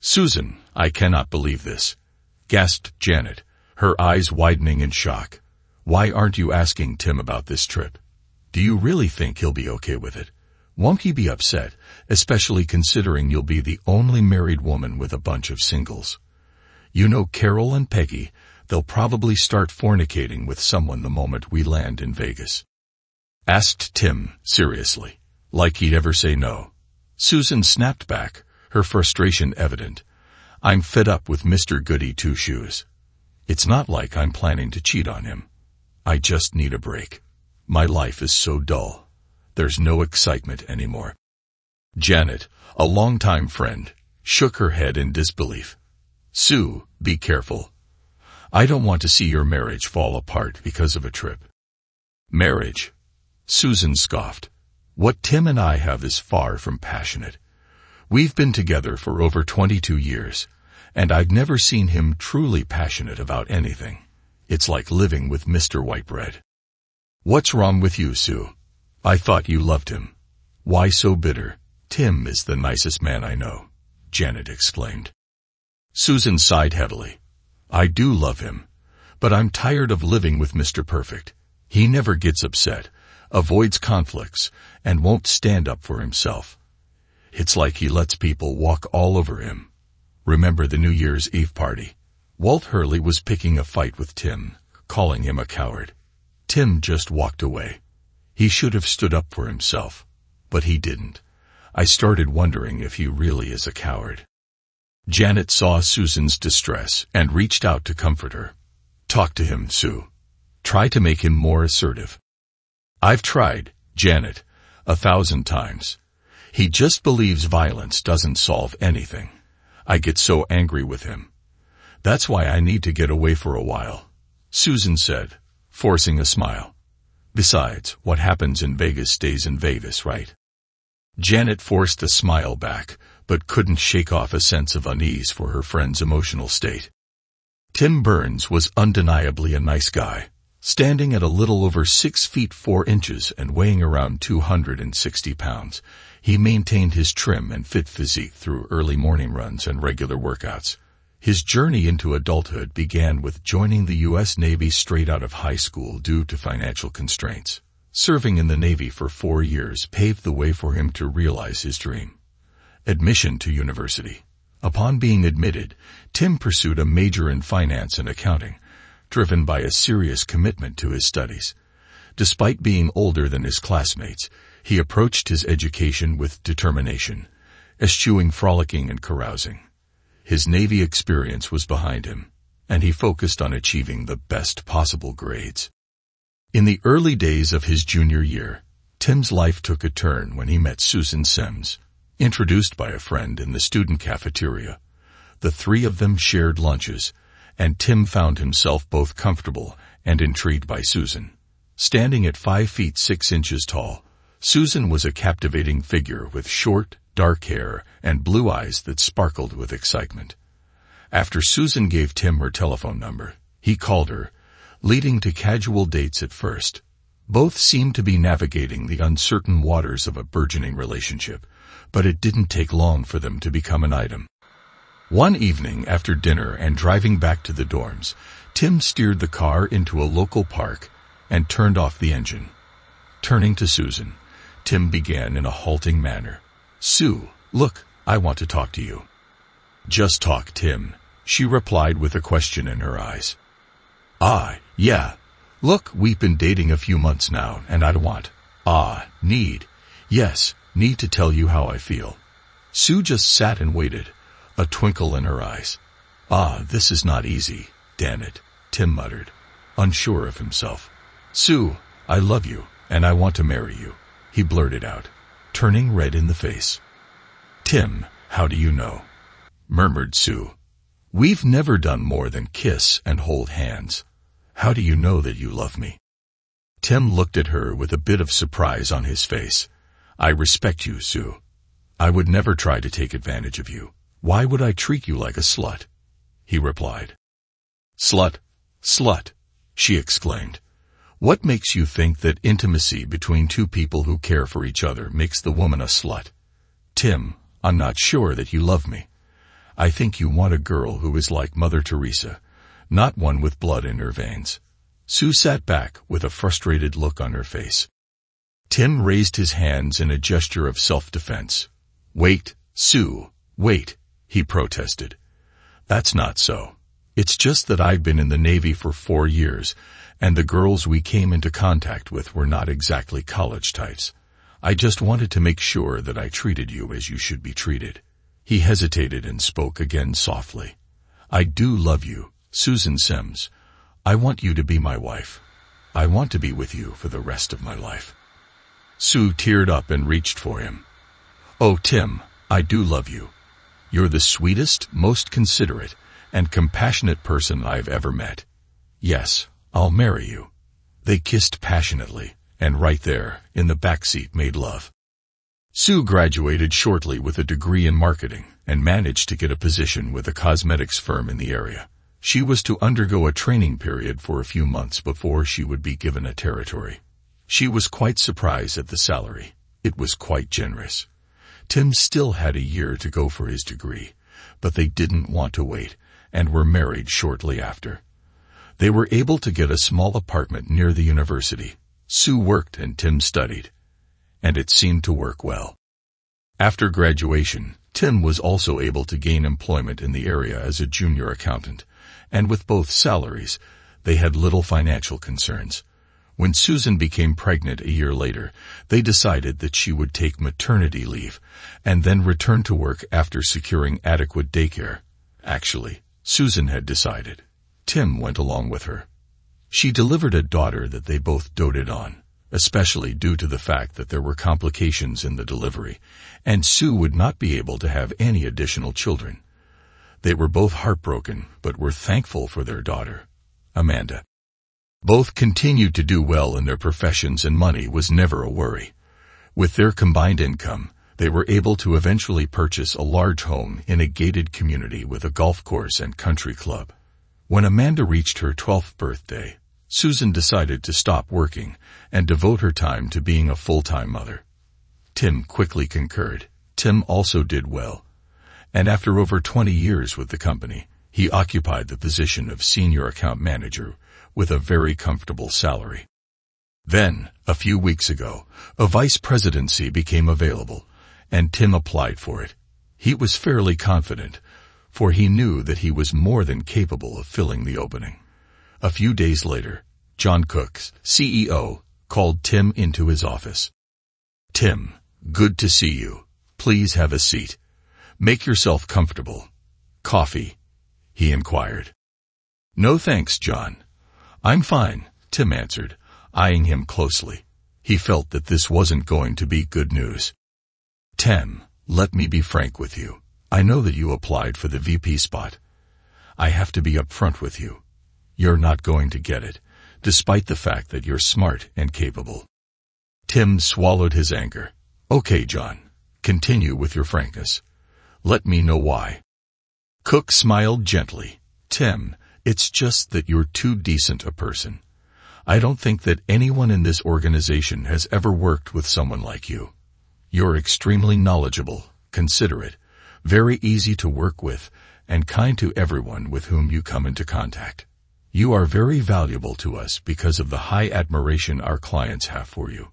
"Susan, I cannot believe this," gasped Janet, her eyes widening in shock. "Why aren't you asking Tim about this trip? Do you really think he'll be okay with it? Won't he be upset, especially considering you'll be the only married woman with a bunch of singles? You know Carol and Peggy, they'll probably start fornicating with someone the moment we land in Vegas," asked Tim, seriously, like he'd ever say no. Susan snapped back, her frustration evident. "I'm fed up with Mr. Goody Two-Shoes. It's not like I'm planning to cheat on him. I just need a break. My life is so dull. There's no excitement anymore." Janet, a longtime friend, shook her head in disbelief. "Sue, be careful. I don't want to see your marriage fall apart because of a trip." "Marriage?" Susan scoffed. "What Tim and I have is far from passionate. We've been together for over 22 years, and I've never seen him truly passionate about anything. It's like living with Mr. Whitebread." "What's wrong with you, Sue? I thought you loved him. Why so bitter? Tim is the nicest man I know," Janet exclaimed. Susan sighed heavily. "I do love him, but I'm tired of living with Mr. Perfect. He never gets upset, avoids conflicts, and won't stand up for himself. It's like he lets people walk all over him. Remember the New Year's Eve party? Walt Hurley was picking a fight with Tim, calling him a coward. Tim just walked away. He should have stood up for himself, but he didn't. I started wondering if he really is a coward." Janet saw Susan's distress and reached out to comfort her. "Talk to him, Sue. Try to make him more assertive." "I've tried, Janet, 1,000 times. He just believes violence doesn't solve anything. I get so angry with him. That's why I need to get away for a while," Susan said, forcing a smile. "Besides, what happens in Vegas stays in Vegas, right?" Janet forced a smile back, but couldn't shake off a sense of unease for her friend's emotional state. Tim Burns was undeniably a nice guy, standing at a little over 6 feet 4 inches and weighing around 260 pounds. He maintained his trim and fit physique through early morning runs and regular workouts. His journey into adulthood began with joining the U.S. Navy straight out of high school due to financial constraints. Serving in the Navy for 4 years paved the way for him to realize his dream: admission to university. Upon being admitted, Tim pursued a major in finance and accounting, driven by a serious commitment to his studies. Despite being older than his classmates, he approached his education with determination, eschewing frolicking and carousing. His Navy experience was behind him, and he focused on achieving the best possible grades. In the early days of his junior year, Tim's life took a turn when he met Susan Sims, introduced by a friend in the student cafeteria. The three of them shared lunches, and Tim found himself both comfortable and intrigued by Susan. Standing at 5 feet 6 inches tall, Susan was a captivating figure with short, dark hair and blue eyes that sparkled with excitement. After Susan gave Tim her telephone number, he called her, leading to casual dates at first. Both seemed to be navigating the uncertain waters of a burgeoning relationship, but it didn't take long for them to become an item. One evening after dinner and driving back to the dorms, Tim steered the car into a local park and turned off the engine. Turning to Susan, Tim began in a halting manner. "Sue, look, I want to talk to you." "Just talk, Tim," she replied with a question in her eyes. "Ah, yeah. Look, we've been dating a few months now, and I need to tell you how I feel." Sue just sat and waited, a twinkle in her eyes. "This is not easy, damn it," Tim muttered, unsure of himself. "Sue, I love you, and I want to marry you," he blurted out, turning red in the face. "Tim, how do you know?" murmured Sue. "We've never done more than kiss and hold hands. How do you know that you love me?" Tim looked at her with a bit of surprise on his face. "I respect you, Sue. I would never try to take advantage of you. Why would I treat you like a slut?" he replied. "Slut, slut," she exclaimed. "What makes you think that intimacy between two people who care for each other makes the woman a slut? Tim, I'm not sure that you love me. I think you want a girl who is like Mother Teresa, not one with blood in her veins." Sue sat back with a frustrated look on her face. Tim raised his hands in a gesture of self-defense. "Wait, Sue, wait," he protested. "That's not so. It's just that I've been in the Navy for 4 years, and the girls we came into contact with were not exactly college types. I just wanted to make sure that I treated you as you should be treated." He hesitated and spoke again softly. "I do love you, Susan Sims. I want you to be my wife. I want to be with you for the rest of my life." Sue teared up and reached for him. "Oh, Tim, I do love you. You're the sweetest, most considerate, and compassionate person I've ever met. Yes, I'll marry you." They kissed passionately, and right there, in the backseat, made love. Sue graduated shortly with a degree in marketing and managed to get a position with a cosmetics firm in the area. She was to undergo a training period for a few months before she would be given a territory. She was quite surprised at the salary. It was quite generous. Tim still had a year to go for his degree, but they didn't want to wait and were married shortly after. They were able to get a small apartment near the university. Sue worked and Tim studied, and it seemed to work well. After graduation, Tim was also able to gain employment in the area as a junior accountant, and with both salaries, they had little financial concerns. When Susan became pregnant a year later, they decided that she would take maternity leave and then return to work after securing adequate daycare. Actually, Susan had decided. Tim went along with her. She delivered a daughter that they both doted on, especially due to the fact that there were complications in the delivery, and Sue would not be able to have any additional children. They were both heartbroken, but were thankful for their daughter, Amanda. Both continued to do well in their professions, and money was never a worry. With their combined income, they were able to eventually purchase a large home in a gated community with a golf course and country club. When Amanda reached her 12th birthday, Susan decided to stop working and devote her time to being a full-time mother. Tim quickly concurred. Tim also did well, and after over 20 years with the company, he occupied the position of senior account manager with a very comfortable salary. Then, a few weeks ago, a vice presidency became available, and Tim applied for it. He was fairly confident, for he knew that he was more than capable of filling the opening. A few days later, John Cook's CEO called Tim into his office. "Tim, good to see you. Please have a seat. Make yourself comfortable. Coffee?" he inquired. "No thanks, John. I'm fine," Tim answered, eyeing him closely. He felt that this wasn't going to be good news. "Tim, let me be frank with you. I know that you applied for the VP spot. I have to be upfront with you. You're not going to get it, despite the fact that you're smart and capable." Tim swallowed his anger. "Okay, John, continue with your frankness. Let me know why." Cook smiled gently. "Tim, it's just that you're too decent a person. I don't think that anyone in this organization has ever worked with someone like you. You're extremely knowledgeable, considerate, very easy to work with, and kind to everyone with whom you come into contact. You are very valuable to us because of the high admiration our clients have for you.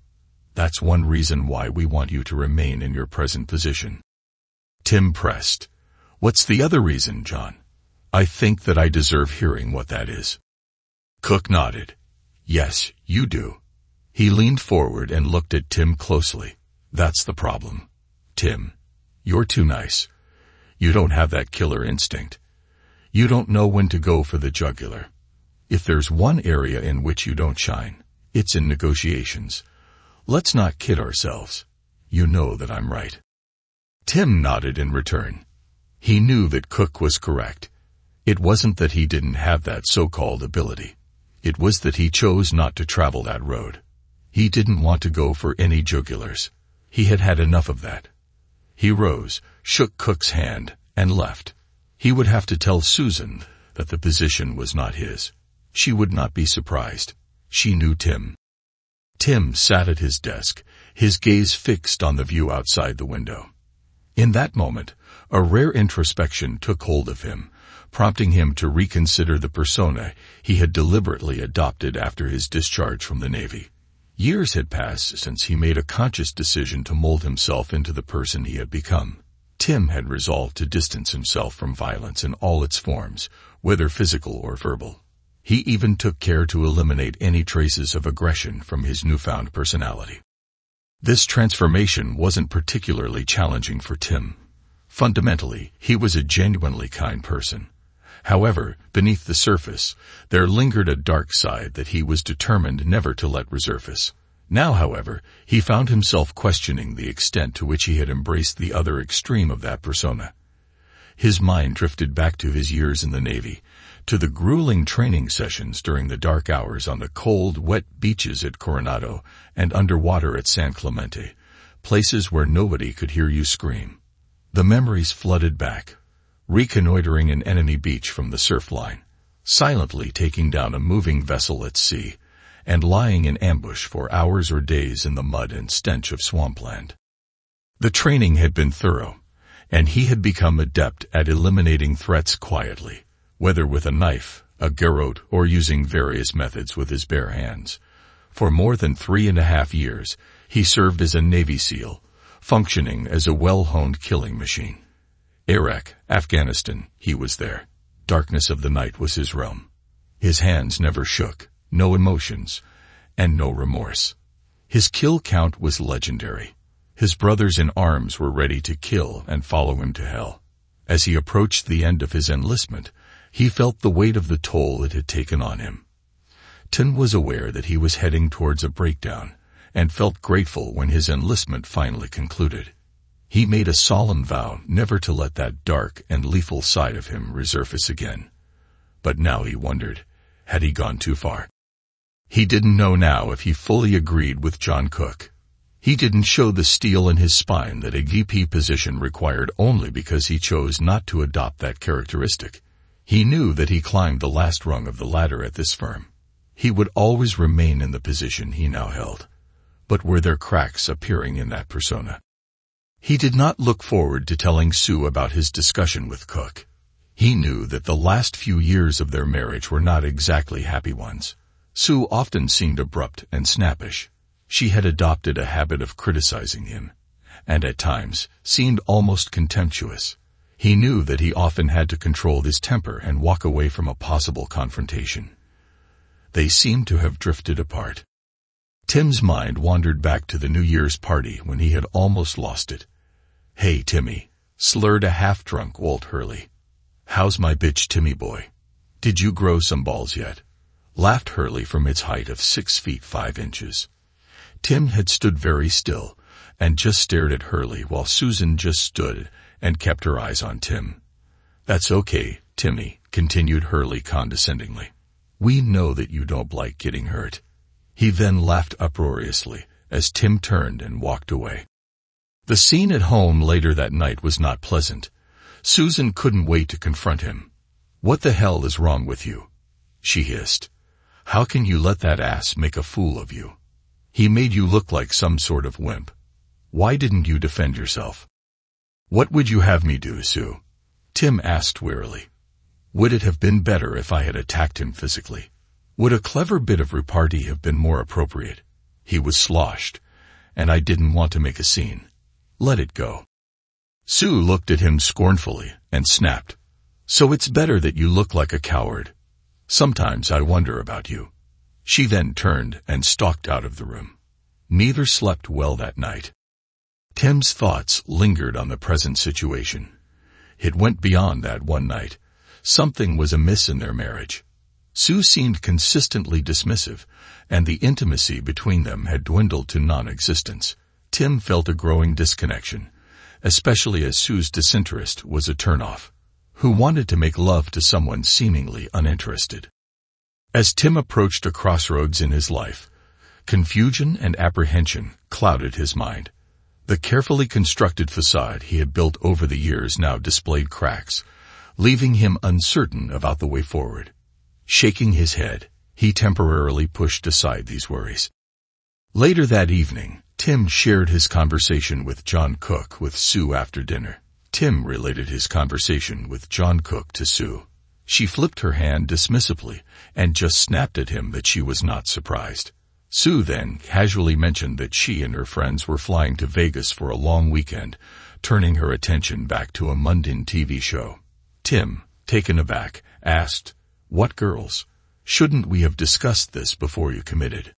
That's one reason why we want you to remain in your present position." Tim pressed. "What's the other reason, John? I think that I deserve hearing what that is." Cook nodded. "Yes, you do." He leaned forward and looked at Tim closely. "That's the problem. Tim, you're too nice. You don't have that killer instinct. You don't know when to go for the jugular. If there's one area in which you don't shine, it's in negotiations. Let's not kid ourselves. You know that I'm right." Tim nodded in return. He knew that Cook was correct. It wasn't that he didn't have that so-called ability. It was that he chose not to travel that road. He didn't want to go for any jugulars. He had had enough of that. He rose, shook Cook's hand, and left. He would have to tell Susan that the position was not his. She would not be surprised. She knew Tim. Tim sat at his desk, his gaze fixed on the view outside the window. In that moment, a rare introspection took hold of him, prompting him to reconsider the persona he had deliberately adopted after his discharge from the Navy. Years had passed since he made a conscious decision to mold himself into the person he had become. Tim had resolved to distance himself from violence in all its forms, whether physical or verbal. He even took care to eliminate any traces of aggression from his newfound personality. This transformation wasn't particularly challenging for Tim. Fundamentally, he was a genuinely kind person. However, beneath the surface, there lingered a dark side that he was determined never to let resurface. Now, however, he found himself questioning the extent to which he had embraced the other extreme of that persona. His mind drifted back to his years in the Navy, to the grueling training sessions during the dark hours on the cold, wet beaches at Coronado and underwater at San Clemente, places where nobody could hear you scream. The memories flooded back, reconnoitering an enemy beach from the surf line, silently taking down a moving vessel at sea, and lying in ambush for hours or days in the mud and stench of swampland. The training had been thorough, and he had become adept at eliminating threats quietly, whether with a knife, a garrote, or using various methods with his bare hands. For more than 3.5 years, he served as a Navy SEAL, functioning as a well-honed killing machine. Iraq, Afghanistan, he was there. Darkness of the night was his realm. His hands never shook, no emotions, and no remorse. His kill count was legendary. His brothers in arms were ready to kill and follow him to hell. As he approached the end of his enlistment, he felt the weight of the toll it had taken on him. Tim was aware that he was heading towards a breakdown, and felt grateful when his enlistment finally concluded. He made a solemn vow never to let that dark and lethal side of him resurface again. But now he wondered, had he gone too far? He didn't know now if he fully agreed with John Cook. He didn't show the steel in his spine that a VP position required only because he chose not to adopt that characteristic. He knew that he climbed the last rung of the ladder at this firm. He would always remain in the position he now held. But were there cracks appearing in that persona? He did not look forward to telling Sue about his discussion with Cook. He knew that the last few years of their marriage were not exactly happy ones. Sue often seemed abrupt and snappish. She had adopted a habit of criticizing him, and at times seemed almost contemptuous. He knew that he often had to control his temper and walk away from a possible confrontation. They seemed to have drifted apart. Tim's mind wandered back to the New Year's party when he had almost lost it. "Hey, Timmy," slurred a half-drunk Walt Hurley. "How's my bitch Timmy boy? Did you grow some balls yet?" laughed Hurley from its height of 6 feet 5 inches. Tim had stood very still and just stared at Hurley while Susan just stood and kept her eyes on Tim. "That's okay, Timmy," continued Hurley condescendingly. "We know that you don't like getting hurt." He then laughed uproariously as Tim turned and walked away. The scene at home later that night was not pleasant. Susan couldn't wait to confront him. "What the hell is wrong with you?" she hissed. "How can you let that ass make a fool of you? He made you look like some sort of wimp. Why didn't you defend yourself?" "What would you have me do, Sue?" Tim asked wearily. "Would it have been better if I had attacked him physically? Would a clever bit of repartee have been more appropriate? He was sloshed, and I didn't want to make a scene. Let it go." Sue looked at him scornfully and snapped. "So it's better that you look like a coward. Sometimes I wonder about you." She then turned and stalked out of the room. Neither slept well that night. Tim's thoughts lingered on the present situation. It went beyond that one night. Something was amiss in their marriage. Sue seemed consistently dismissive, and the intimacy between them had dwindled to non-existence. Tim felt a growing disconnection, especially as Sue's disinterest was a turnoff. Who wanted to make love to someone seemingly uninterested? As Tim approached a crossroads in his life, confusion and apprehension clouded his mind. The carefully constructed facade he had built over the years now displayed cracks, leaving him uncertain about the way forward. Shaking his head, he temporarily pushed aside these worries. Later that evening, Tim shared his conversation with John Cook with Sue after dinner. Tim related his conversation with John Cook to Sue. She flipped her hand dismissively and just snapped at him that she was not surprised. Sue then casually mentioned that she and her friends were flying to Vegas for a long weekend, turning her attention back to a mundane TV show. Tim, taken aback, asked, "What girls? Shouldn't we have discussed this before you committed?"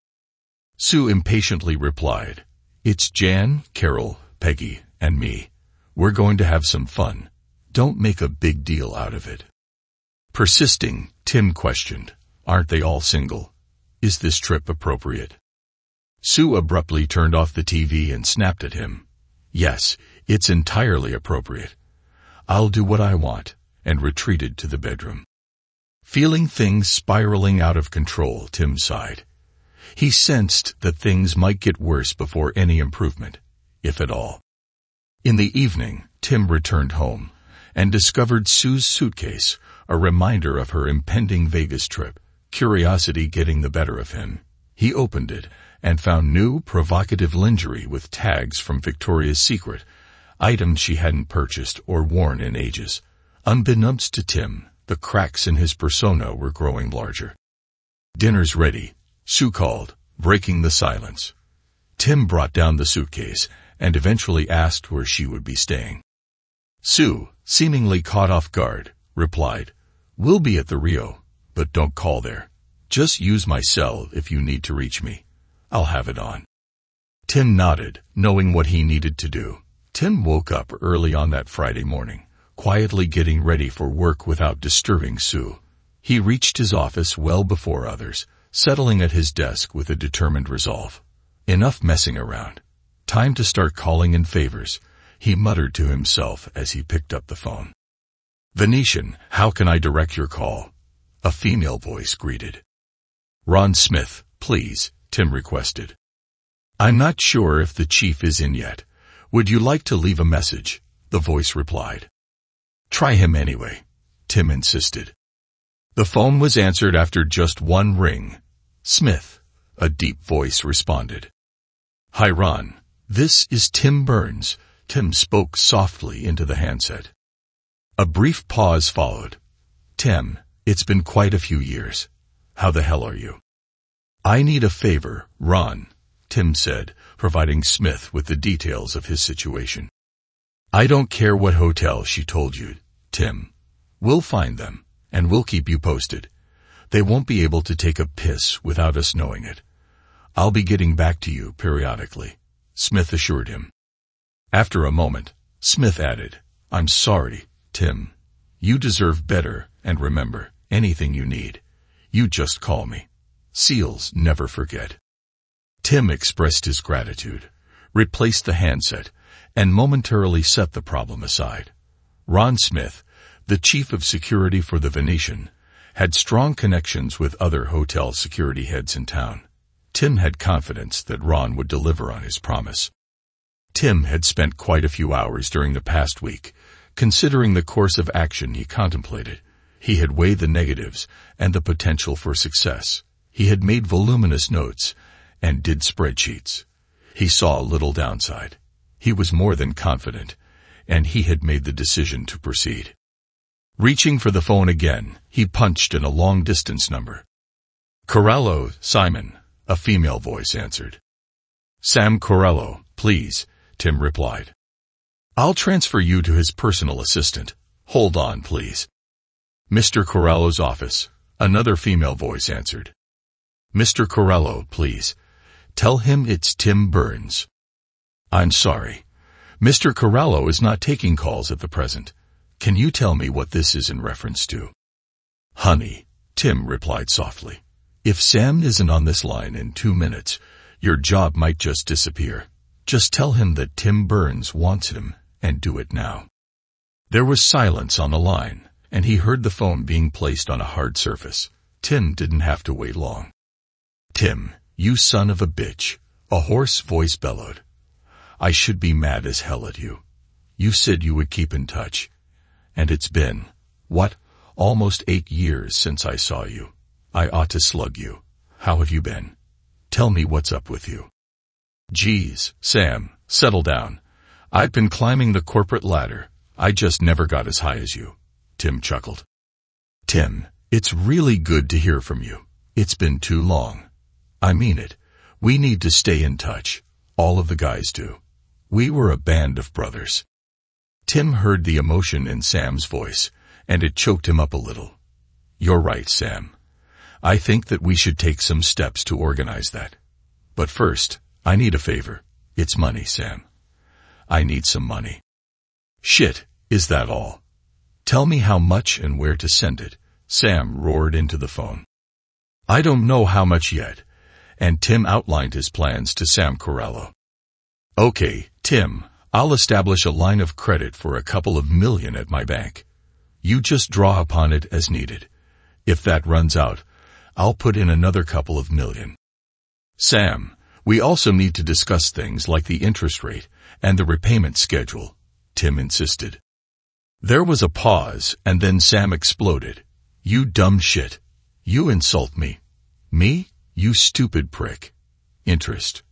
Sue impatiently replied, "It's Jan, Carol, Peggy, and me. We're going to have some fun. Don't make a big deal out of it." Persisting, Tim questioned, "Aren't they all single? Is this trip appropriate?" Sue abruptly turned off the TV and snapped at him. "Yes, it's entirely appropriate. I'll do what I want," and retreated to the bedroom. Feeling things spiraling out of control, Tim sighed. He sensed that things might get worse before any improvement, if at all. In the evening, Tim returned home and discovered Sue's suitcase, a reminder of her impending Vegas trip, curiosity getting the better of him. He opened it and found new, provocative lingerie with tags from Victoria's Secret, items she hadn't purchased or worn in ages. Unbeknownst to Tim, the cracks in his persona were growing larger. "Dinner's ready," Sue called, breaking the silence. Tim brought down the suitcase and eventually asked where she would be staying. Sue, seemingly caught off guard, replied, "We'll be at the Rio, but don't call there. Just use my cell if you need to reach me. I'll have it on." Tim nodded, knowing what he needed to do. Tim woke up early on that Friday morning, quietly getting ready for work without disturbing Sue. He reached his office well before others, settling at his desk with a determined resolve. Enough messing around. Time to start calling in favors, he muttered to himself as he picked up the phone. "Venetian, how can I direct your call?" a female voice greeted. "Ron Smith, please," Tim requested. "I'm not sure if the chief is in yet. Would you like to leave a message?" the voice replied. "Try him anyway," Tim insisted. The phone was answered after just one ring. "Smith," a deep voice responded. "Hi Ron, this is Tim Burns," Tim spoke softly into the handset. A brief pause followed. "Tim, it's been quite a few years. How the hell are you?" "I need a favor, Ron," Tim said, providing Smith with the details of his situation. "I don't care what hotel she told you, Tim. We'll find them, and we'll keep you posted. They won't be able to take a piss without us knowing it. I'll be getting back to you periodically," Smith assured him. After a moment, Smith added, "I'm sorry, Tim. You deserve better, and remember, anything you need, you just call me. SEALs never forget." Tim expressed his gratitude, replaced the handset, and momentarily set the problem aside. Ron Smith, the chief of security for the Venetian, had strong connections with other hotel security heads in town. Tim had confidence that Ron would deliver on his promise. Tim had spent quite a few hours during the past week, considering the course of action he contemplated. He had weighed the negatives and the potential for success. He had made voluminous notes and did spreadsheets. He saw little downside. He was more than confident, and he had made the decision to proceed. Reaching for the phone again, he punched in a long-distance number. "Corallo, Simon," a female voice answered. "Sam Corallo, please," Tim replied. "I'll transfer you to his personal assistant. Hold on, please." "Mr. Corallo's office," another female voice answered. "Mr. Corallo, please. Tell him it's Tim Burns." "I'm sorry. Mr. Corallo is not taking calls at the present. Can you tell me what this is in reference to?" "Honey," Tim replied softly, "if Sam isn't on this line in 2 minutes, your job might just disappear. Just tell him that Tim Burns wants him, and do it now." There was silence on the line, and he heard the phone being placed on a hard surface. Tim didn't have to wait long. "Tim, you son of a bitch," a hoarse voice bellowed. "I should be mad as hell at you. You said you would keep in touch. And it's been, what, almost 8 years since I saw you. I ought to slug you. How have you been? Tell me what's up with you." Geez, Sam, settle down. I've been climbing the corporate ladder. I just never got as high as you. Tim chuckled. Tim, it's really good to hear from you. It's been too long. I mean it. We need to stay in touch. All of the guys do. We were a band of brothers. Tim heard the emotion in Sam's voice, and it choked him up a little. You're right, Sam. I think that we should take some steps to organize that. But first, I need a favor. It's money, Sam. I need some money. Shit, is that all? Tell me how much and where to send it, Sam roared into the phone. I don't know how much yet, and Tim outlined his plans to Sam Corallo. Okay, Tim, I'll establish a line of credit for a couple of million at my bank. You just draw upon it as needed. If that runs out, I'll put in another couple of million. Sam, we also need to discuss things like the interest rate and the repayment schedule, Tim insisted. There was a pause, and then Sam exploded. You dumb shit. You insult me. Me? You stupid prick. Interest.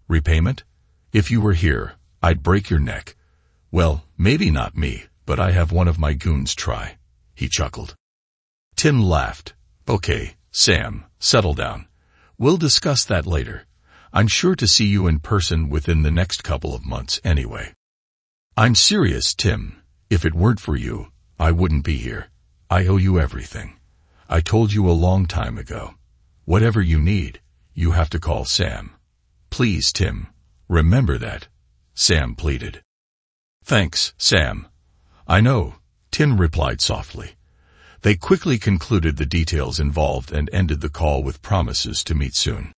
Repayment? If you were here, I'd break your neck. Well, maybe not me, but I have one of my goons try. He chuckled. Tim laughed. Okay, Sam, settle down. We'll discuss that later. I'm sure to see you in person within the next couple of months anyway. I'm serious, Tim. If it weren't for you, I wouldn't be here. I owe you everything. I told you a long time ago. Whatever you need, you have to call Sam. Please, Tim, remember that, Sam pleaded. Thanks, Sam. I know, Tim replied softly. They quickly concluded the details involved and ended the call with promises to meet soon.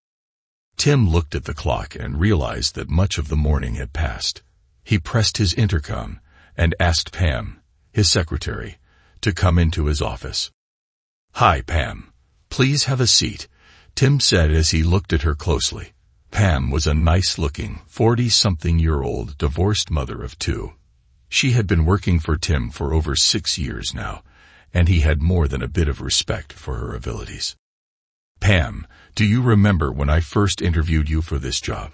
Tim looked at the clock and realized that much of the morning had passed. He pressed his intercom and asked Pam, his secretary, to come into his office. Hi, Pam. Please have a seat, Tim said as he looked at her closely. Pam was a nice-looking, 40-something-year-old divorced mother of two. She had been working for Tim for over 6 years now, and he had more than a bit of respect for her abilities. Pam, do you remember when I first interviewed you for this job?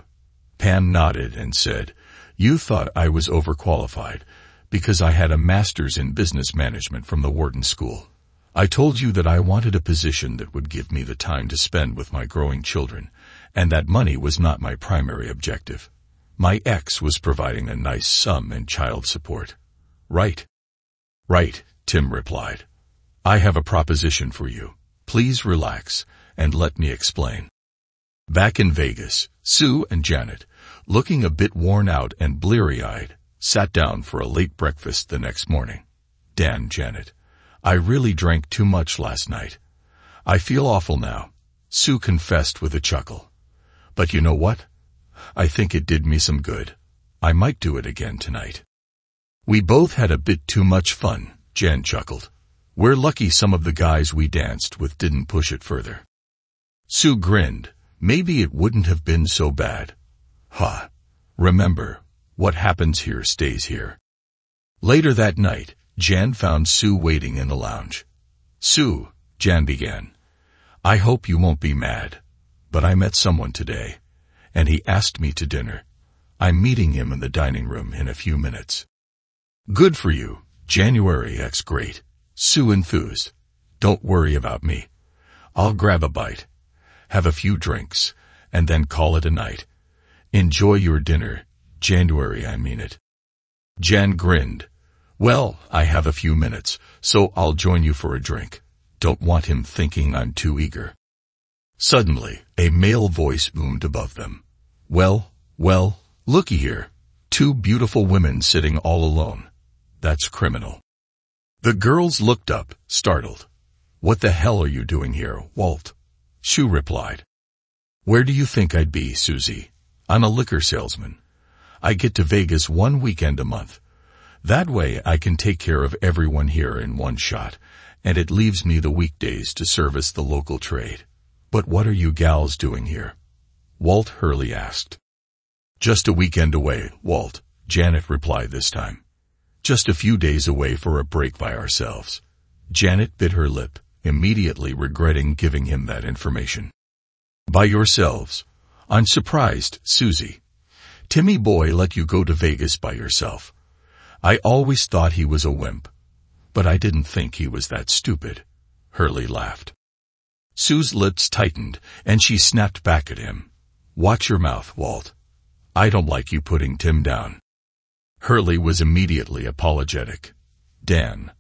Pam nodded and said, You thought I was overqualified because I had a master's in business management from the Wharton School. I told you that I wanted a position that would give me the time to spend with my growing children, and that money was not my primary objective. My ex was providing a nice sum in child support. Right? Right, Tim replied. I have a proposition for you. Please relax and let me explain. Back in Vegas, Sue and Janet, looking a bit worn out and bleary-eyed, sat down for a late breakfast the next morning. Dan, Janet, I really drank too much last night. I feel awful now, Sue confessed with a chuckle. But you know what? I think it did me some good. I might do it again tonight. We both had a bit too much fun, Jan chuckled. We're lucky some of the guys we danced with didn't push it further. Sue grinned. Maybe it wouldn't have been so bad. Ha! Remember, what happens here stays here. Later that night, Jan found Sue waiting in the lounge. Sue, Jan began, I hope you won't be mad, but I met someone today, and he asked me to dinner. I'm meeting him in the dining room in a few minutes. Good for you, January X great, Sue enthused. Don't worry about me. I'll grab a bite, have a few drinks, and then call it a night. Enjoy your dinner, January, I mean it. Jan grinned. Well, I have a few minutes, so I'll join you for a drink. Don't want him thinking I'm too eager. Suddenly, a male voice boomed above them. Well, looky here. 2 beautiful women sitting all alone. That's criminal. The girls looked up, startled. What the hell are you doing here, Walt? Sue replied. Where do you think I'd be, Susie? I'm a liquor salesman. I get to Vegas 1 weekend a month. That way I can take care of everyone here in one shot, and it leaves me the weekdays to service the local trade. But what are you gals doing here? Walt Hurley asked. Just a weekend away, Walt, Janet replied this time. Just a few days away for a break by ourselves. Janet bit her lip, immediately regretting giving him that information. By yourselves? I'm surprised, Susie. Timmy boy let you go to Vegas by yourself. I always thought he was a wimp, but I didn't think he was that stupid." Hurley laughed. Sue's lips tightened, and she snapped back at him. "Watch your mouth, Walt. I don't like you putting Tim down." Hurley was immediately apologetic. "Dan,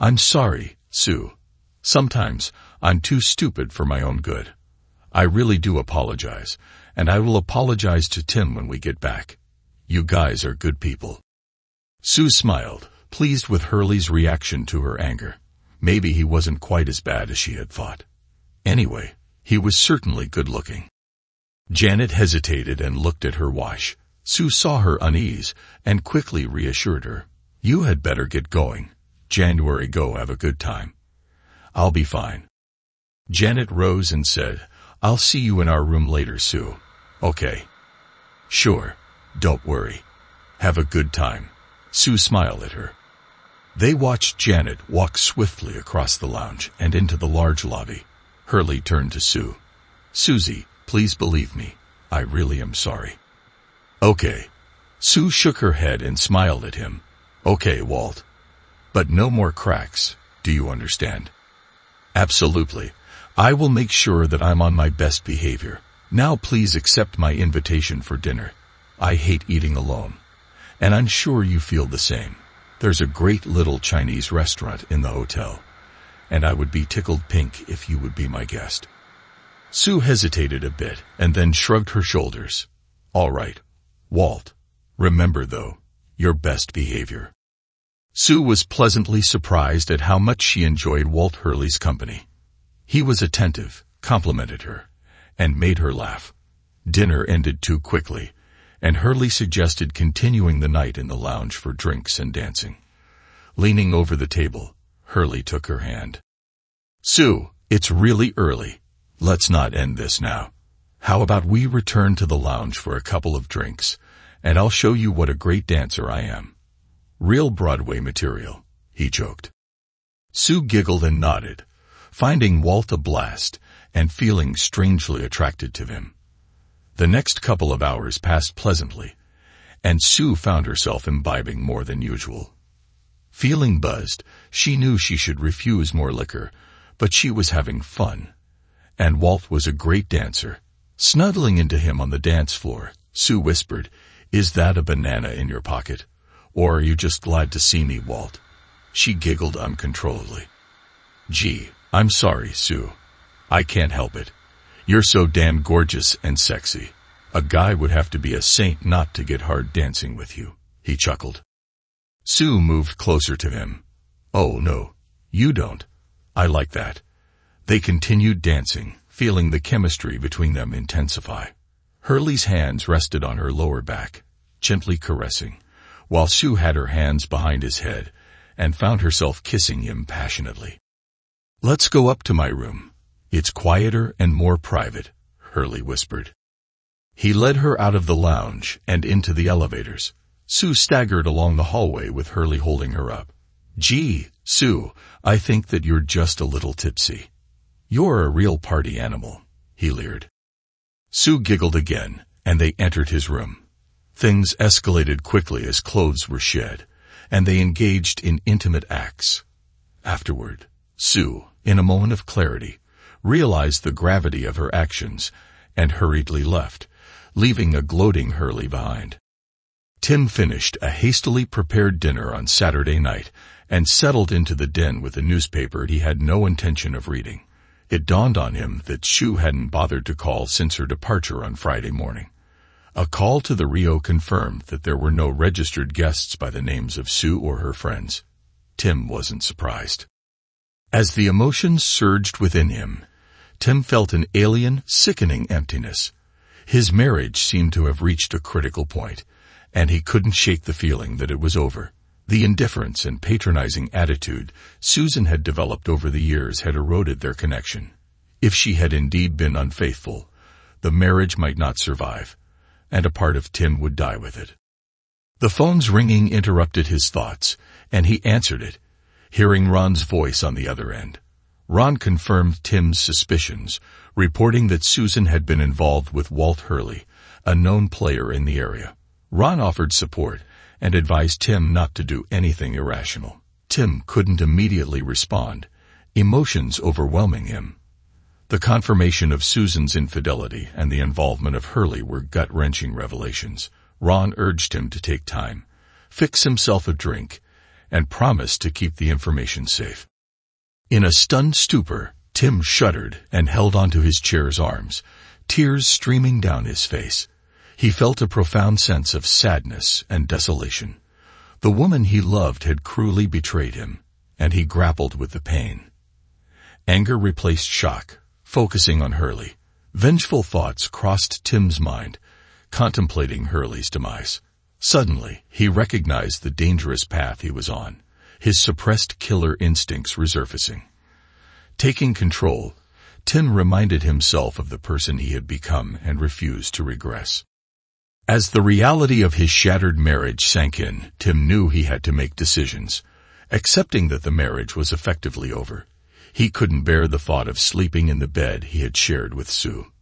I'm sorry, Sue. Sometimes I'm too stupid for my own good. I really do apologize, and I will apologize to Tim when we get back. You guys are good people." Sue smiled, pleased with Hurley's reaction to her anger. Maybe he wasn't quite as bad as she had thought. Anyway, he was certainly good-looking. Janet hesitated and looked at her watch. Sue saw her unease and quickly reassured her. "You had better get going. January, go have a good time." "I'll be fine." Janet rose and said, "I'll see you in our room later, Sue." "Okay." "Sure. Don't worry. Have a good time." Sue smiled at her. They watched Janet walk swiftly across the lounge and into the large lobby. Hurley turned to Sue. "Susie, please believe me. I really am sorry." "Okay." Sue shook her head and smiled at him. "Okay, Walt. But no more cracks, do you understand?" "Absolutely. I will make sure that I'm on my best behavior. Now please accept my invitation for dinner. I hate eating alone. And I'm sure you feel the same. There's a great little Chinese restaurant in the hotel, and I would be tickled pink if you would be my guest." Sue hesitated a bit and then shrugged her shoulders. "All right, Walt. Remember, though, your best behavior." Sue was pleasantly surprised at how much she enjoyed Walt Hurley's company. He was attentive, complimented her, and made her laugh. Dinner ended too quickly, and Hurley suggested continuing the night in the lounge for drinks and dancing. Leaning over the table, Hurley took her hand. "Sue, it's really early. Let's not end this now. How about we return to the lounge for a couple of drinks, and I'll show you what a great dancer I am. Real Broadway material," he joked. Sue giggled and nodded, finding Walt a blast and feeling strangely attracted to him. The next couple of hours passed pleasantly, and Sue found herself imbibing more than usual. Feeling buzzed, she knew she should refuse more liquor, but she was having fun. And Walt was a great dancer. Snuggling into him on the dance floor, Sue whispered, "Is that a banana in your pocket? Or are you just glad to see me, Walt?" She giggled uncontrollably. "Gee, I'm sorry, Sue. I can't help it. You're so damn gorgeous and sexy. A guy would have to be a saint not to get hard dancing with you," he chuckled. Sue moved closer to him. "Oh no, you don't. I like that." They continued dancing, feeling the chemistry between them intensify. Hurley's hands rested on her lower back, gently caressing, while Sue had her hands behind his head and found herself kissing him passionately. "Let's go up to my room. It's quieter and more private," Hurley whispered. He led her out of the lounge and into the elevators. Sue staggered along the hallway with Hurley holding her up. "Gee, Sue, I think that you're just a little tipsy. You're a real party animal," he leered. Sue giggled again, and they entered his room. Things escalated quickly as clothes were shed, and they engaged in intimate acts. Afterward, Sue, in a moment of clarity, realized the gravity of her actions and hurriedly left, leaving a gloating Hurley behind. Tim finished a hastily prepared dinner on Saturday night and settled into the den with a newspaper he had no intention of reading. It dawned on him that Sue hadn't bothered to call since her departure on Friday morning. A call to the Rio confirmed that there were no registered guests by the names of Sue or her friends. Tim wasn't surprised. As the emotions surged within him, Tim felt an alien, sickening emptiness. His marriage seemed to have reached a critical point, and he couldn't shake the feeling that it was over. The indifference and patronizing attitude Susan had developed over the years had eroded their connection. If she had indeed been unfaithful, the marriage might not survive, and a part of Tim would die with it. The phone's ringing interrupted his thoughts, and he answered it, hearing Ron's voice on the other end. Ron confirmed Tim's suspicions, reporting that Susan had been involved with Walt Hurley, a known player in the area. Ron offered support and advised Tim not to do anything irrational. Tim couldn't immediately respond, emotions overwhelming him. The confirmation of Susan's infidelity and the involvement of Hurley were gut-wrenching revelations. Ron urged him to take time, fix himself a drink, and promise to keep the information safe. In a stunned stupor, Tim shuddered and held onto his chair's arms, tears streaming down his face. He felt a profound sense of sadness and desolation. The woman he loved had cruelly betrayed him, and he grappled with the pain. Anger replaced shock, focusing on Hurley. Vengeful thoughts crossed Tim's mind, contemplating Hurley's demise. Suddenly, he recognized the dangerous path he was on, his suppressed killer instincts resurfacing. Taking control, Tim reminded himself of the person he had become and refused to regress. As the reality of his shattered marriage sank in, Tim knew he had to make decisions. Accepting that the marriage was effectively over, he couldn't bear the thought of sleeping in the bed he had shared with Sue.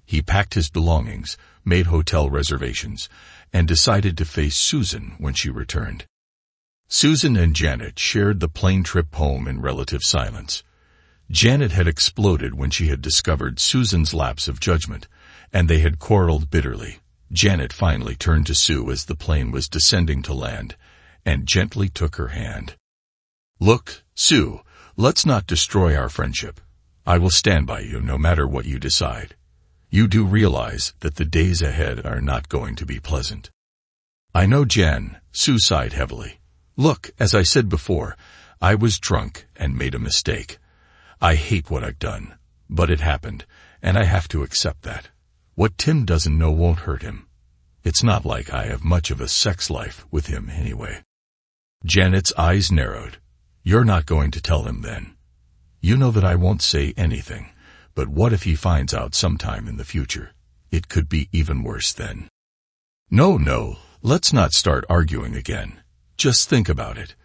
He packed his belongings, made hotel reservations, and decided to face Susan when she returned. Susan and Janet shared the plane trip home in relative silence. Janet had exploded when she had discovered Susan's lapse of judgment, and they had quarreled bitterly. Janet finally turned to Sue as the plane was descending to land, and gently took her hand. "Look, Sue, let's not destroy our friendship. I will stand by you no matter what you decide. You do realize that the days ahead are not going to be pleasant." "I know, Jan," Sue sighed heavily. "Look, as I said before, I was drunk and made a mistake. I hate what I've done, but it happened, and I have to accept that. What Tim doesn't know won't hurt him. It's not like I have much of a sex life with him anyway." Janet's eyes narrowed. "You're not going to tell him then? You know that I won't say anything, but what if he finds out sometime in the future? It could be even worse then." No, let's not start arguing again. Just think about it."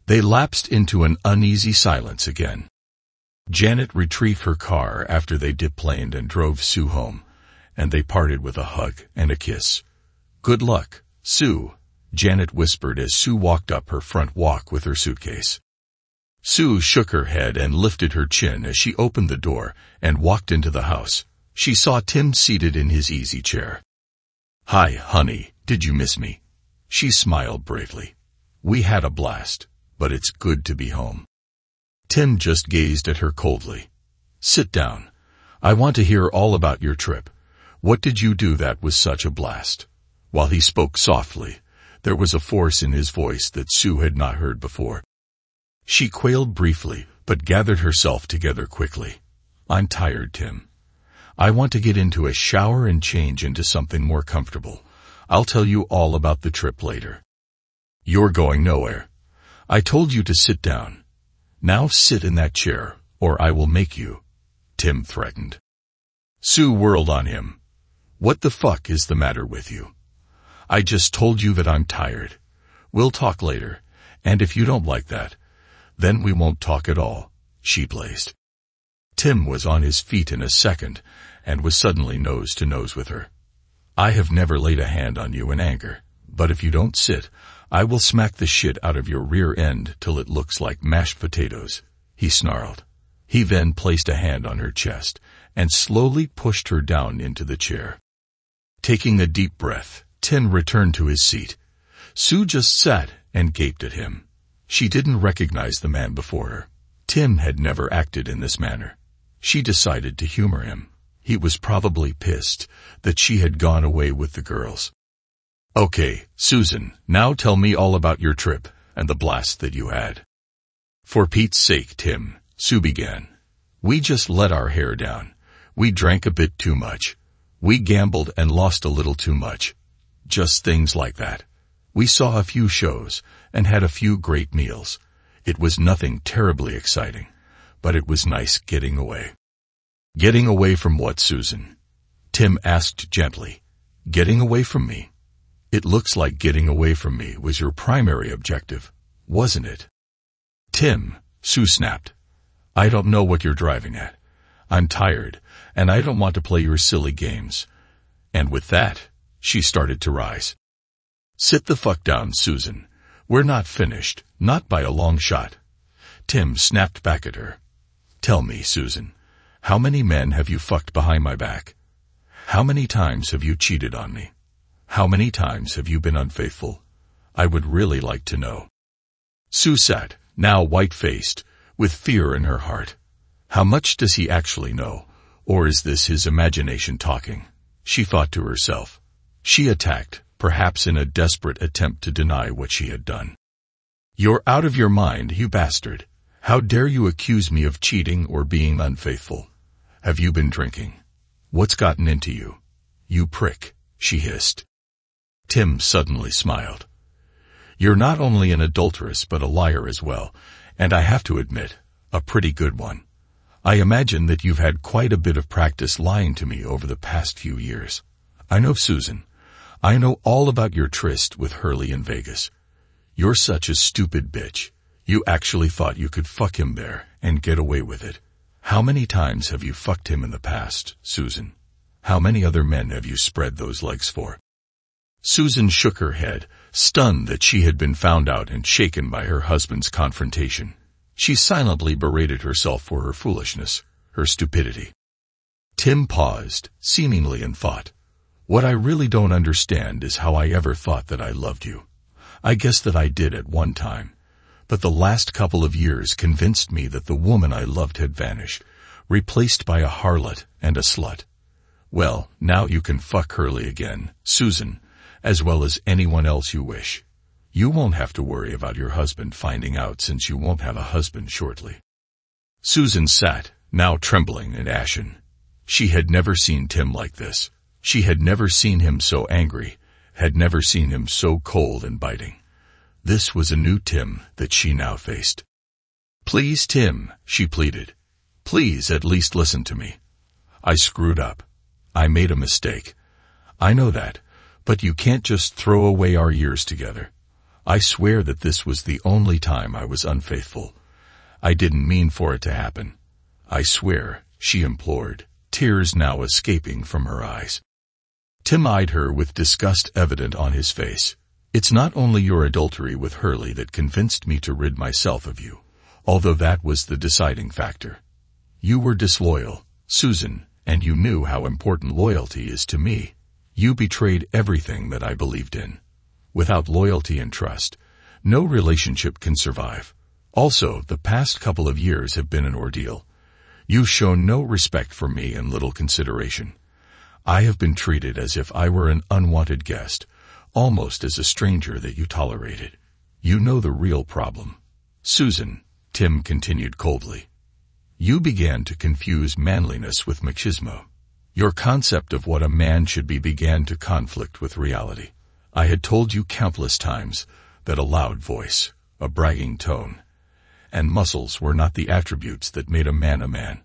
They lapsed into an uneasy silence again. Janet retrieved her car after they deplaned and drove Sue home, and they parted with a hug and a kiss. "Good luck, Sue," Janet whispered as Sue walked up her front walk with her suitcase. Sue shook her head and lifted her chin as she opened the door and walked into the house. She saw Tim seated in his easy chair. "Hi, honey, did you miss me?" She smiled bravely. "We had a blast, but it's good to be home." Tim just gazed at her coldly. "Sit down. I want to hear all about your trip. What did you do that was such a blast?" While he spoke softly, there was a force in his voice that Sue had not heard before. She quailed briefly, but gathered herself together quickly. "I'm tired, Tim. I want to get into a shower and change into something more comfortable. I'll tell you all about the trip later." "You're going nowhere. I told you to sit down. Now sit in that chair, or I will make you," Tim threatened. Sue whirled on him. "What the fuck is the matter with you? I just told you that I'm tired. We'll talk later, and if you don't like that, then we won't talk at all," she blazed. Tim was on his feet in a second and was suddenly nose to nose with her. "I have never laid a hand on you in anger, but if you don't sit, I will smack the shit out of your rear end till it looks like mashed potatoes," he snarled. He then placed a hand on her chest and slowly pushed her down into the chair. Taking a deep breath, Tim returned to his seat. Sue just sat and gaped at him. She didn't recognize the man before her. Tim had never acted in this manner. She decided to humor him. He was probably pissed that she had gone away with the girls. "Okay, Susan, now tell me all about your trip and the blast that you had." "For Pete's sake, Tim," Sue began. "We just let our hair down. We drank a bit too much. We gambled and lost a little too much. Just things like that. We saw a few shows and had a few great meals. It was nothing terribly exciting, but it was nice getting away." "Getting away from what, Susan?" Tim asked gently. "Getting away from me? It looks like getting away from me was your primary objective, wasn't it?" "Tim," Sue snapped, "I don't know what you're driving at. I'm tired, and I don't want to play your silly games." And with that, she started to rise. Sit the fuck down, Susan. We're not finished, not by a long shot. Tim snapped back at her. Tell me, Susan, how many men have you fucked behind my back? How many times have you cheated on me? How many times have you been unfaithful? I would really like to know. Sue sat, now white-faced, with fear in her heart. How much does he actually know? Or is this his imagination talking? She thought to herself. She attacked, perhaps in a desperate attempt to deny what she had done. You're out of your mind, you bastard. How dare you accuse me of cheating or being unfaithful? Have you been drinking? What's gotten into you? You prick, she hissed. Tim suddenly smiled. You're not only an adulteress but a liar as well, and I have to admit, a pretty good one. I imagine that you've had quite a bit of practice lying to me over the past few years. I know, Susan. I know all about your tryst with Hurley in Vegas. You're such a stupid bitch. You actually thought you could fuck him there and get away with it. How many times have you fucked him in the past, Susan? How many other men have you spread those legs for? Susan shook her head, stunned that she had been found out and shaken by her husband's confrontation. She silently berated herself for her foolishness, her stupidity. Tim paused, seemingly in thought. What I really don't understand is how I ever thought that I loved you. I guess that I did at one time. But the last couple of years convinced me that the woman I loved had vanished, replaced by a harlot and a slut. Well, now you can fuck Hurley again, Susan, as well as anyone else you wish. You won't have to worry about your husband finding out since you won't have a husband shortly. Susan sat, now trembling and ashen. She had never seen Tim like this. She had never seen him so angry, had never seen him so cold and biting. This was a new Tim that she now faced. Please, Tim, she pleaded. Please at least listen to me. I screwed up. I made a mistake. I know that, but you can't just throw away our years together. I swear that this was the only time I was unfaithful. I didn't mean for it to happen. I swear, she implored, tears now escaping from her eyes. Tim eyed her with disgust evident on his face. It's not only your adultery with Hurley that convinced me to rid myself of you, although that was the deciding factor. You were disloyal, Susan, and you knew how important loyalty is to me. You betrayed everything that I believed in. Without loyalty and trust, no relationship can survive. Also, the past couple of years have been an ordeal. You've shown no respect for me and little consideration. I have been treated as if I were an unwanted guest, almost as a stranger that you tolerated. You know the real problem. Susan, Tim continued coldly. You began to confuse manliness with machismo. Your concept of what a man should be began to conflict with reality. I had told you countless times that a loud voice, a bragging tone, and muscles were not the attributes that made a man a man.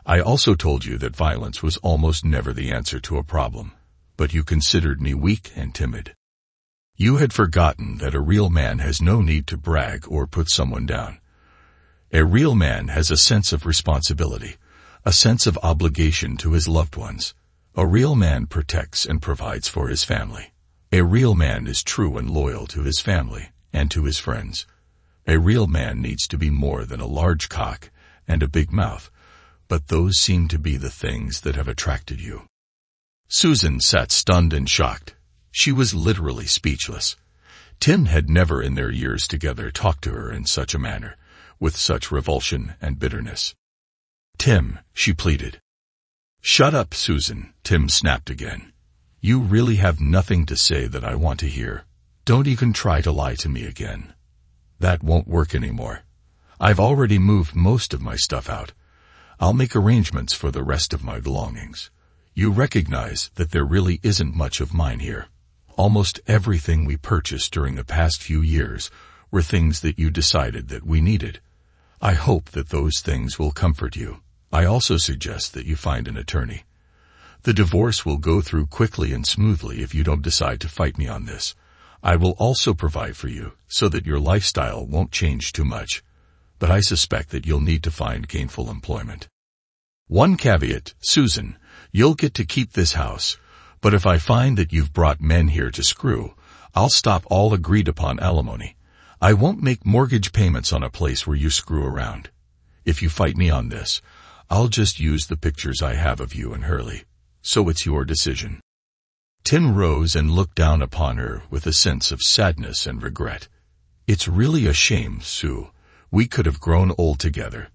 I also told you that violence was almost never the answer to a problem, but you considered me weak and timid. You had forgotten that a real man has no need to brag or put someone down. A real man has a sense of responsibility, a sense of obligation to his loved ones. A real man protects and provides for his family. A real man is true and loyal to his family and to his friends. A real man needs to be more than a large cock and a big mouth, but those seem to be the things that have attracted you. Susan sat stunned and shocked. She was literally speechless. Tim had never in their years together talked to her in such a manner, with such revulsion and bitterness. Tim, she pleaded. Shut up, Susan, Tim snapped again. You really have nothing to say that I want to hear. Don't even try to lie to me again. That won't work anymore. I've already moved most of my stuff out. I'll make arrangements for the rest of my belongings. You recognize that there really isn't much of mine here. Almost everything we purchased during the past few years were things that you decided that we needed. I hope that those things will comfort you. I also suggest that you find an attorney. The divorce will go through quickly and smoothly if you don't decide to fight me on this. I will also provide for you so that your lifestyle won't change too much, but I suspect that you'll need to find gainful employment. One caveat, Susan, you'll get to keep this house, but if I find that you've brought men here to screw, I'll stop all agreed-upon alimony. I won't make mortgage payments on a place where you screw around. If you fight me on this, I'll just use the pictures I have of you and Hurley. So it's your decision." Tim rose and looked down upon her with a sense of sadness and regret. "It's really a shame, Sue. We could have grown old together."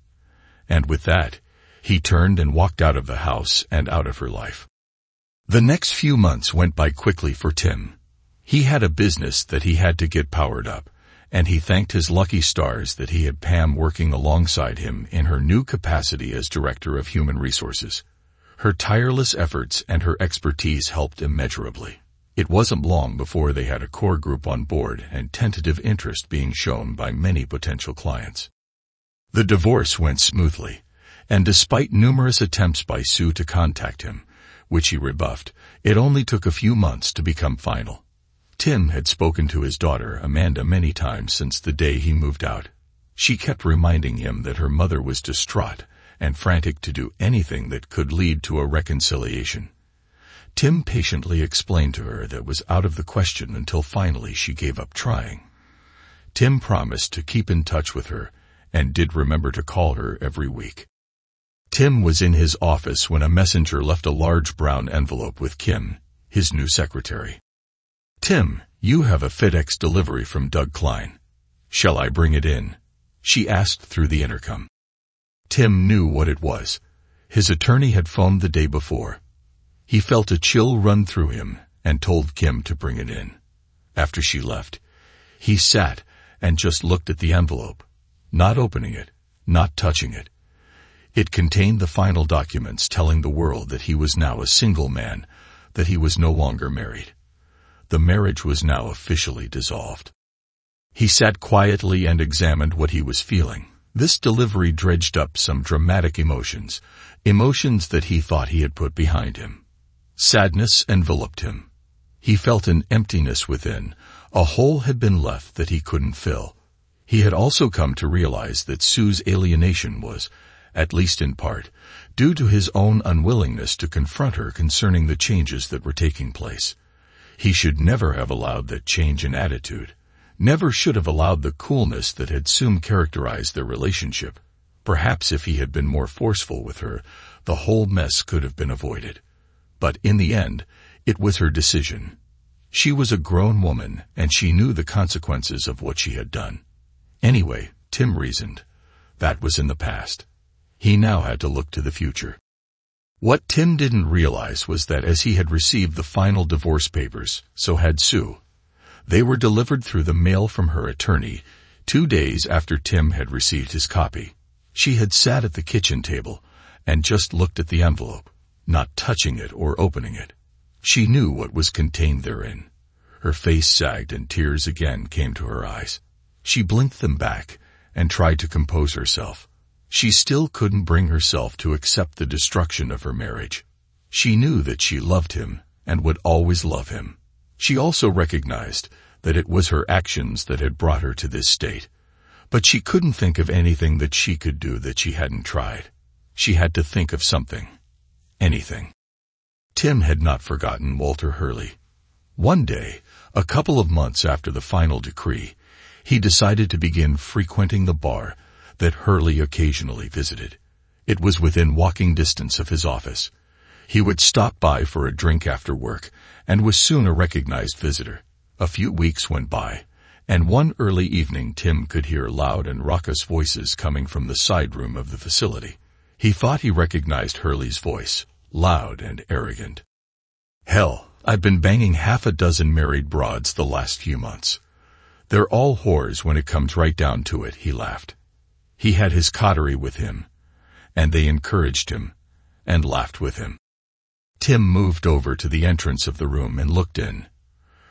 And with that, he turned and walked out of the house and out of her life. The next few months went by quickly for Tim. He had a business that he had to get powered up, and he thanked his lucky stars that he had Pam working alongside him in her new capacity as Director of Human Resources. Her tireless efforts and her expertise helped immeasurably. It wasn't long before they had a core group on board and tentative interest being shown by many potential clients. The divorce went smoothly, and despite numerous attempts by Sue to contact him, which he rebuffed, it only took a few months to become final. Tim had spoken to his daughter, Amanda, many times since the day he moved out. She kept reminding him that her mother was distraught and frantic to do anything that could lead to a reconciliation. Tim patiently explained to her that was out of the question until finally she gave up trying. Tim promised to keep in touch with her and did remember to call her every week. Tim was in his office when a messenger left a large brown envelope with Kim, his new secretary. "Tim, you have a FedEx delivery from Doug Klein. Shall I bring it in?" she asked through the intercom. Tim knew what it was. His attorney had phoned the day before. He felt a chill run through him and told Kim to bring it in. After she left, he sat and just looked at the envelope, not opening it, not touching it. It contained the final documents telling the world that he was now a single man, that he was no longer married. The marriage was now officially dissolved. He sat quietly and examined what he was feeling. This delivery dredged up some dramatic emotions that he thought he had put behind him. Sadness enveloped him. He felt an emptiness within. A hole had been left that he couldn't fill. He had also come to realize that Sue's alienation was, at least in part, due to his own unwillingness to confront her concerning the changes that were taking place. He should never have allowed that change in attitude. Never should have allowed the coolness that had soon characterized their relationship. Perhaps if he had been more forceful with her, the whole mess could have been avoided. But in the end, it was her decision. She was a grown woman, and she knew the consequences of what she had done. Anyway, Tim reasoned, that was in the past. He now had to look to the future. What Tim didn't realize was that as he had received the final divorce papers, so had Sue. They were delivered through the mail from her attorney 2 days after Tim had received his copy. She had sat at the kitchen table and just looked at the envelope, not touching it or opening it. She knew what was contained therein. Her face sagged and tears again came to her eyes. She blinked them back and tried to compose herself. She still couldn't bring herself to accept the destruction of her marriage. She knew that she loved him and would always love him. She also recognized that it was her actions that had brought her to this state. But she couldn't think of anything that she could do that she hadn't tried. She had to think of something. Anything. Tim had not forgotten Walter Hurley. One day, a couple of months after the final decree, he decided to begin frequenting the bar that Hurley occasionally visited. It was within walking distance of his office. He would stop by for a drink after work and was soon a recognized visitor. A few weeks went by, and one early evening Tim could hear loud and raucous voices coming from the side room of the facility. He thought he recognized Hurley's voice, loud and arrogant. "Hell, I've been banging 6 married broads the last few months. They're all whores when it comes right down to it," he laughed. He had his coterie with him, and they encouraged him and laughed with him. Tim moved over to the entrance of the room and looked in.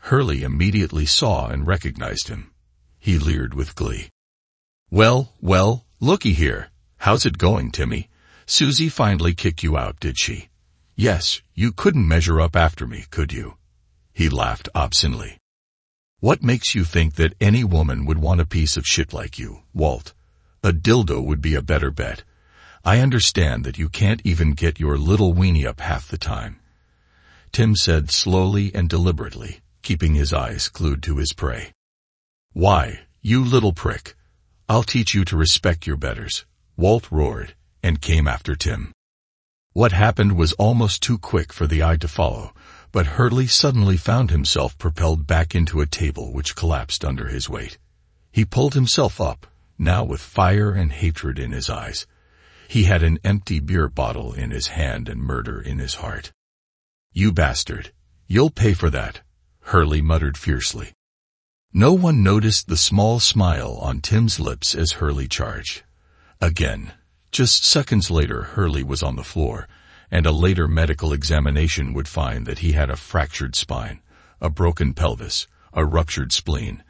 Hurley immediately saw and recognized him. He leered with glee. Well, looky here. How's it going, Timmy? Susie finally kicked you out, did she? Yes, you couldn't measure up after me, could you?" He laughed obscenely. "What makes you think that any woman would want a piece of shit like you, Walt? A dildo would be a better bet. I understand that you can't even get your little weenie up half the time." Tim said slowly and deliberately, keeping his eyes glued to his prey. "Why, you little prick, I'll teach you to respect your betters," Walt roared, and came after Tim. What happened was almost too quick for the eye to follow, but Hurley suddenly found himself propelled back into a table which collapsed under his weight. He pulled himself up, now with fire and hatred in his eyes. He had an empty beer bottle in his hand and murder in his heart. "You bastard, you'll pay for that," Hurley muttered fiercely. No one noticed the small smile on Tim's lips as Hurley charged. Again, just seconds later, Hurley was on the floor, and a later medical examination would find that he had a fractured spine, a broken pelvis, a ruptured spleen,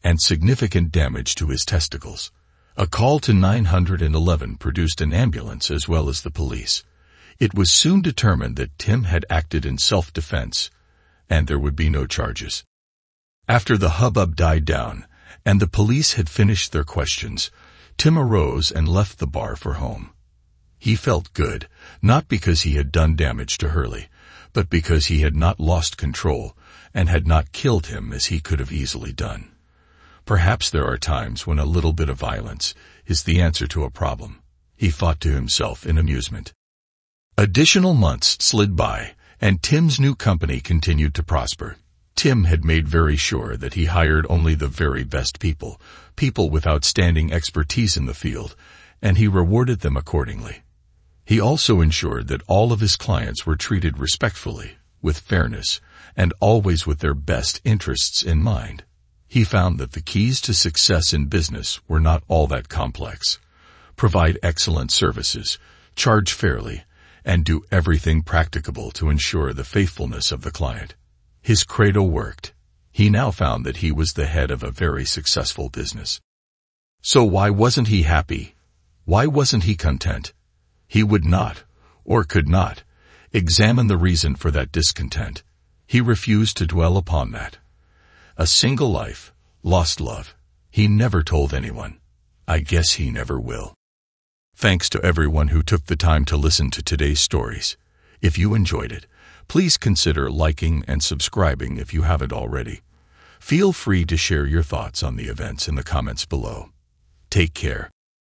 and significant damage to his testicles. A call to 911 produced an ambulance as well as the police. It was soon determined that Tim had acted in self-defense, and there would be no charges. After the hubbub died down, and the police had finished their questions, Tim arose and left the bar for home. He felt good, not because he had done damage to Hurley, but because he had not lost control and had not killed him as he could have easily done. Perhaps there are times when a little bit of violence is the answer to a problem, he thought to himself in amusement. Additional months slid by, and Tim's new company continued to prosper. Tim had made very sure that he hired only the very best people with outstanding expertise in the field, and he rewarded them accordingly. He also ensured that all of his clients were treated respectfully, with fairness, and always with their best interests in mind. He found that the keys to success in business were not all that complex. Provide excellent services, charge fairly, and do everything practicable to ensure the faithfulness of the client. His credo worked. He now found that he was the head of a very successful business. So why wasn't he happy? Why wasn't he content? He would not, or could not, examine the reason for that discontent. He refused to dwell upon that. A single life, lost love. He never told anyone. I guess he never will. Thanks to everyone who took the time to listen to today's stories. If you enjoyed it, please consider liking and subscribing if you haven't already. Feel free to share your thoughts on the events in the comments below. Take care.